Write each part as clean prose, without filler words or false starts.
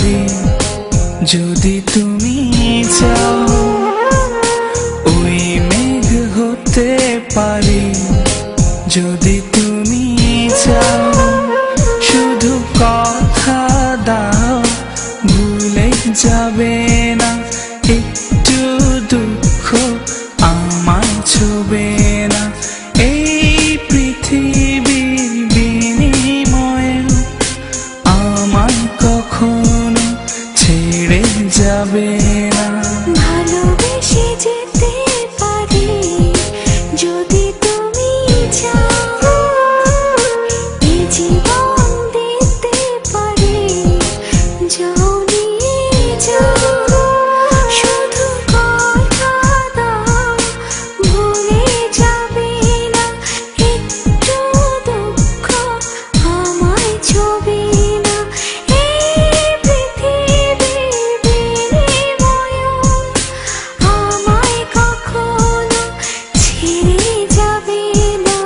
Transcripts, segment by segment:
পারি যদি তুমি চাও, ওই মেঘ হতে পারি যদি তুমি চাও। শুধু কথা দাও ভুলে যাবে না, একটু দুঃখ আমায় ছোবে না। এই পৃথিবীর বিনিময়ে আমায় কখনো ছেড়ে যাবে না। ভালোবেসে যেতে পারি যদি তুমি চাও, এই জীবন দিতে পারি যাও নিয়ে যাও। শুধু কথা দাও ভুলে যাবে না, একটু দুঃখ আমায় ছোবে না। এই পৃথিবীর বিনিময়ে আমায় কখনো ছেড়ে যাবে না।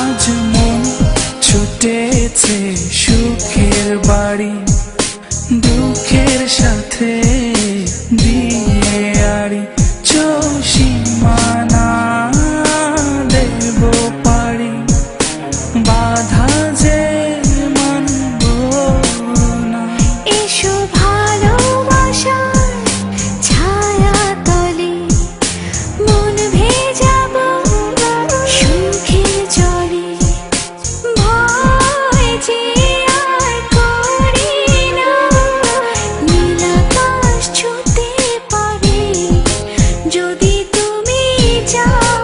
আজ মন ছুটেছে সুখের বাড়ি, দুঃখের সাথে দিয়ে আড়ি। সীমানা দেব পারি, বাধা যে মানব না। এসো ভালোবাসার ছায়া তলে মন ভেজাবো সুখের জলে। ভয় যে আর করি না, নীল আকাশ ছুঁতে পারি যদি তুমি চাও,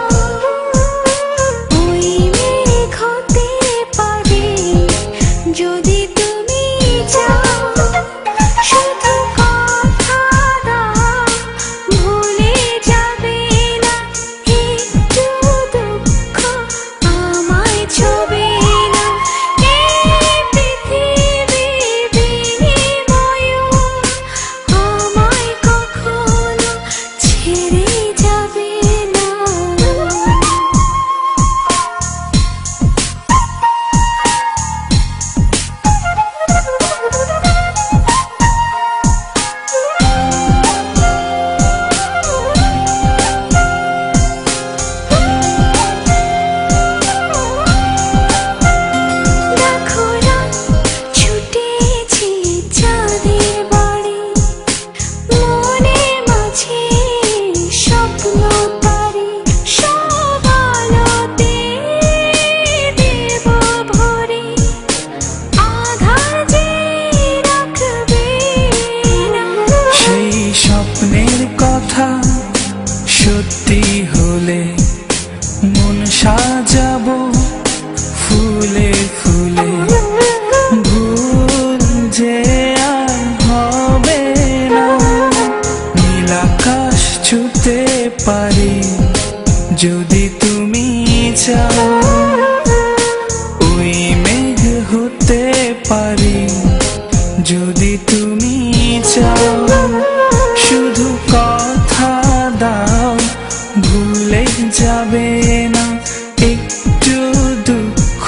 ওই মেঘ হতে পারি যদি তুমি চাও। শুধু কথা দাও ভুলে যাবে না, একটু দুঃখ আমায় ছোবে না। এই পৃথিবীর বিনিময়ে আমায় কখনো ছেড়ে যাবে না। দেখো রাত ছুটেছি চাঁদের বাড়ি, মনে মাঝে স্বপ্ন তারি। সব আলোতে দেব ভরে, আধার যে রাখবে না। সেই স্বপ্নের কথা সত্যি হলে মন সাজাবো ফুলে ফুলে। ভুল যে আর হবে না, নীল আকাশ ছুঁতে পারি যদি তুমি চাও, ওই মেঘ হতে পারি যদি তুমি চাও। শুধু কথা দাও ভুলে যাবে না, একটু দুঃখ